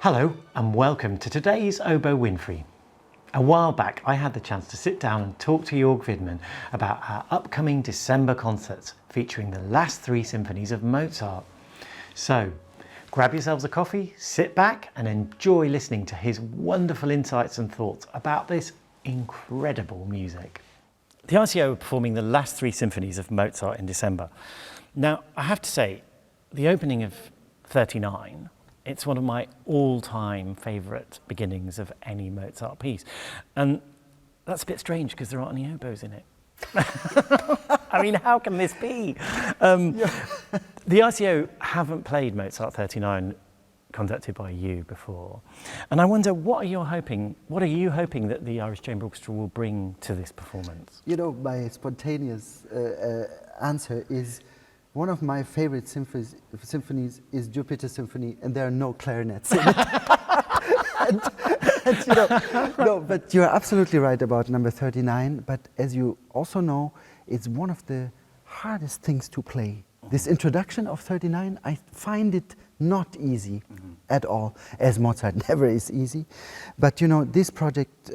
Hello and welcome to today's Oboe Windfree. A while back I had the chance to sit down and talk to Jörg Widmann about our upcoming December concerts featuring the last three symphonies of Mozart. So grab yourselves a coffee, sit back and enjoy listening to his wonderful insights and thoughts about this incredible music. The ICO are performing the last three symphonies of Mozart in December. Now I have to say, the opening of 39, it's one of my all-time favourite beginnings of any Mozart piece. And that's a bit strange because there aren't any oboes in it. I mean, how can this be? The ICO haven't played Mozart 39 conducted by you before. And I wonder, what are you hoping that the Irish Chamber Orchestra will bring to this performance? You know, my spontaneous answer is one of my favorite symphonies is Jupiter Symphony, and there are no clarinets in it. and you know, no, but you're absolutely right about number 39. But as you also know, it's one of the hardest things to play. This introduction of 39, I find it not easy at all, as Mozart never is easy. But you know, this project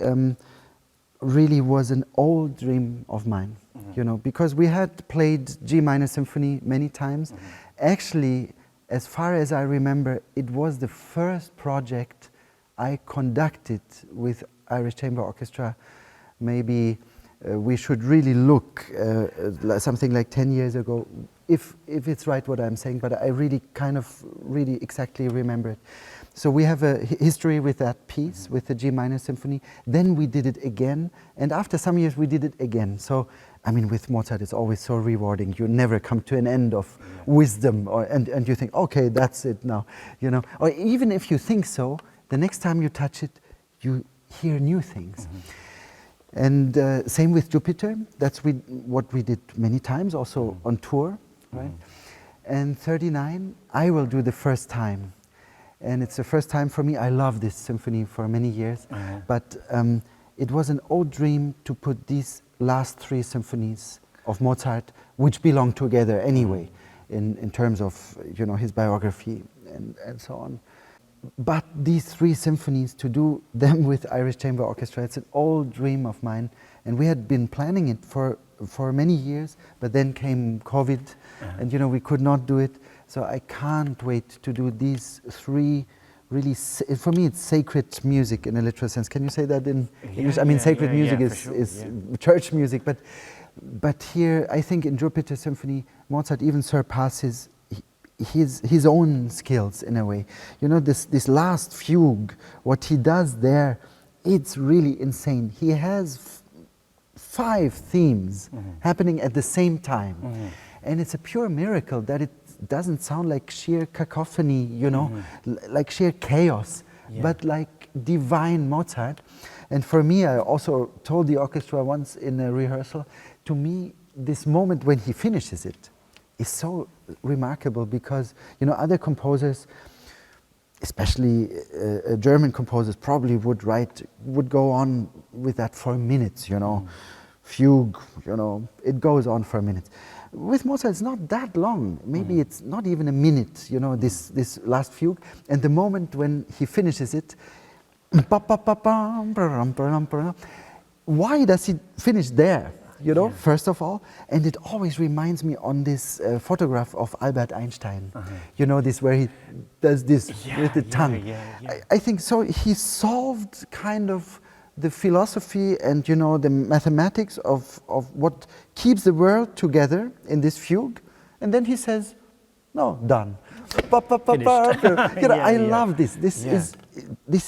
really was an old dream of mine. You know, because we had played G minor symphony many times. Actually, as far as I remember, it was the first project I conducted with Irish Chamber Orchestra. Maybe we should really look something like 10 years ago, if it's right what I'm saying, but I really really exactly remember it. So we have a history with that piece, with the G minor symphony. Then we did it again, and after some years we did it again. So, I mean, with Mozart it's always so rewarding. You never come to an end of wisdom, and you think, okay, that's it now, you know. Or even if you think so, the next time you touch it, you hear new things. And same with Jupiter. That's what we did many times, also on tour, right? And 39, I will do the first time. And it's the first time for me. I love this symphony for many years. But it was an old dream to put these last three symphonies of Mozart, which belong together anyway, in terms of, you know, his biography and so on. But these three symphonies, to do them with Irish Chamber Orchestra, it's an old dream of mine. And we had been planning it for many years, but then came COVID, and you know, we could not do it. So I can't wait to do these three really, for me it's sacred music in a literal sense. Can you say that in English? I mean, sacred music is church music, but here I think in Jupiter Symphony, Mozart even surpasses his own skills in a way. You know, this last fugue, what he does there, it's really insane. He has 5 themes happening at the same time. And it's a pure miracle that it doesn't sound like sheer cacophony, you know, like sheer chaos, but like divine Mozart. And for me, I also told the orchestra once in a rehearsal, to me, this moment when he finishes it is so remarkable, because, you know, other composers, especially German composers, probably would go on with that for minutes, you know, fugue, you know, it goes on for minutes. With Mozart, it's not that long. Maybe it's not even a minute, you know, this last fugue. And the moment when he finishes it, why does he finish there? You know, first of all, and it always reminds me on this photograph of Albert Einstein. You know, this where he does this with the tongue. I think so. He solved kind of the philosophy and, you know, the mathematics of what keeps the world together in this fugue, and then he says, "No, done." You know, I love this. This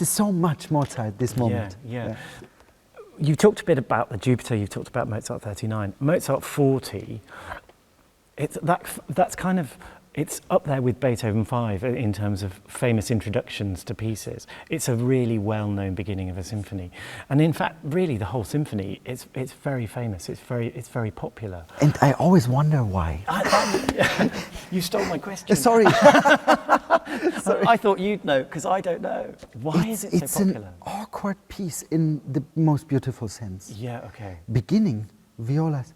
is so much Mozart. This moment. You talked a bit about the Jupiter, you talked about Mozart 39. Mozart 40, that's kind of, it's up there with Beethoven 5 in terms of famous introductions to pieces. It's a really well-known beginning of a symphony. And in fact, really the whole symphony, it's very famous, it's very popular. And I always wonder why. You stole my question. Sorry. I thought you'd know, because I don't know. Why is it so popular? It's an awkward piece in the most beautiful sense. Yeah, okay. Beginning, violas.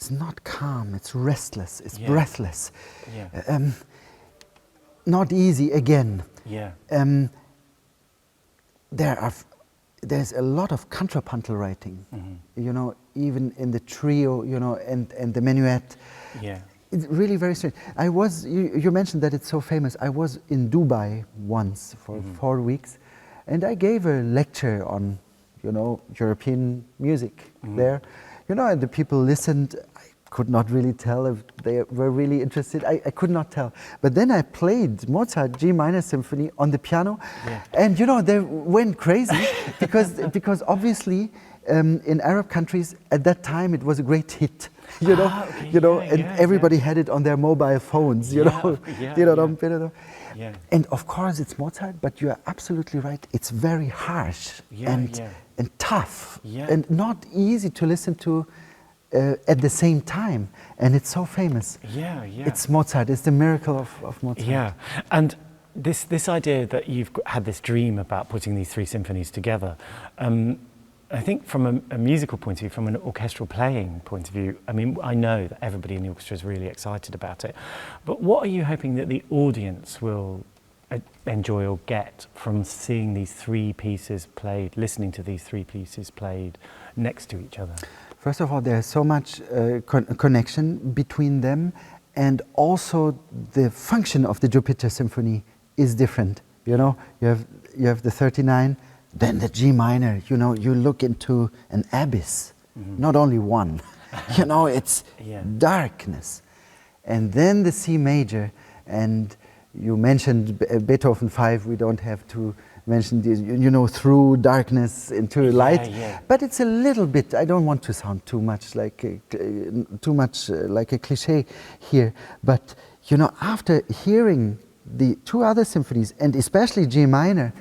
it's not calm, it's restless, it's Yeah. breathless. Yeah. Not easy again. Yeah. There's a lot of contrapuntal writing, Mm-hmm. you know, even in the trio, you know, and the minuet. Yeah. It's really very strange. You mentioned that it's so famous. I was in Dubai once for 4 weeks, and I gave a lecture on, you know, European music there. You know, and the people listened. I could not really tell if they were really interested. I could not tell. But then I played Mozart G minor symphony on the piano, and you know, they went crazy because obviously in Arab countries at that time it was a great hit. You know, and everybody had it on their mobile phones. You know, Yeah. and of course it's Mozart, but you are absolutely right. It's very harsh and tough and not easy to listen to at the same time. And it's so famous. Yeah. It's Mozart. It's the miracle of Mozart. Yeah, and this idea that you've had this dream about putting these 3 symphonies together, I think from a musical point of view, from an orchestral playing point of view, I mean, I know that everybody in the orchestra is really excited about it, but what are you hoping that the audience will enjoy or get from seeing these 3 pieces played, listening to these 3 pieces played next to each other? First of all, there's so much connection between them, and also the function of the Jupiter Symphony is different. You know, you have the 39, then the G minor. You know, you look into an abyss, not only one. You know, it's darkness, and then the C major. And you mentioned Beethoven 5. We don't have to mention this, you know, through darkness into light. But it's a little bit, I don't want to sound too much like a cliche here, but you know, after hearing the 2 other symphonies, and especially G minor,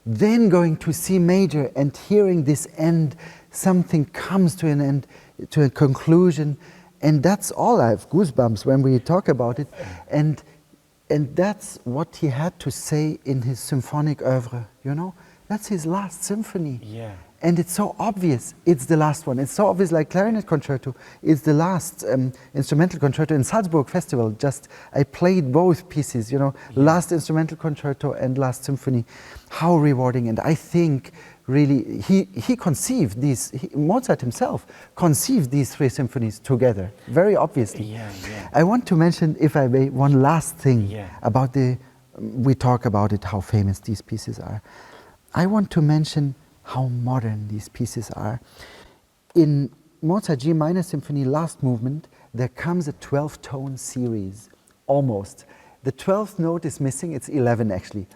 then going to C major and hearing this end, something comes to an end, to a conclusion, and that's all. I have goosebumps when we talk about it, and that's what he had to say in his symphonic oeuvre, you know? That's his last symphony. Yeah. And it's so obvious it's the last one. It's so obvious, like Clarinet Concerto is the last instrumental concerto in Salzburg Festival. I played both pieces, you know, last instrumental concerto and last symphony. How rewarding. And I think really he conceived these, Mozart himself conceived these 3 symphonies together, very obviously. I want to mention, if I may, one last thing about we talk about it, how famous these pieces are. I want to mention how modern these pieces are. In Mozart G minor symphony last movement, there comes a 12-tone series, almost. The 12th note is missing, it's 11 actually.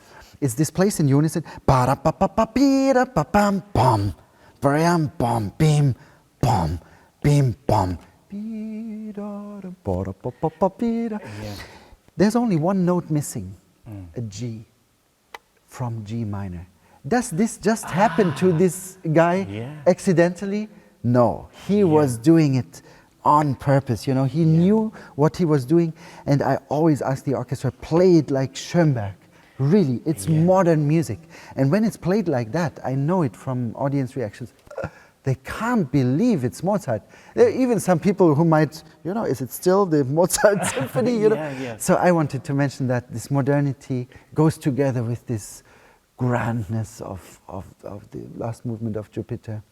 It's displaced in unison. Yeah. There's only one note missing, a G from G minor. Does this just happen to this guy accidentally? No, he was doing it on purpose, you know. He knew what he was doing, and I always ask the orchestra, play it like Schoenberg. Really, it's modern music. And when it's played like that, I know it from audience reactions. They can't believe it's Mozart. There are even some people who might, you know, is it still the Mozart symphony? You know? So I wanted to mention that this modernity goes together with this grandness of the last movement of Jupiter.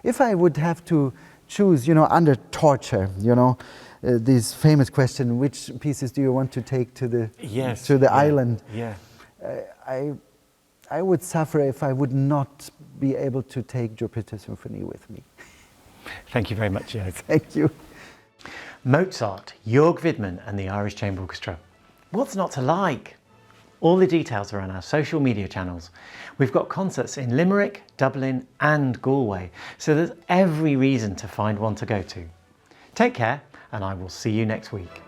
If I would have to choose, you know, under torture, you know, this famous question, which pieces do you want to take to the island? I would suffer if I would not be able to take Jupiter Symphony with me. Thank you very much, Jörg. Thank you. Mozart, Jörg Widmann and the Irish Chamber Orchestra. What's not to like? All the details are on our social media channels. We've got concerts in Limerick, Dublin and Galway, so there's every reason to find one to go to. Take care, and I will see you next week.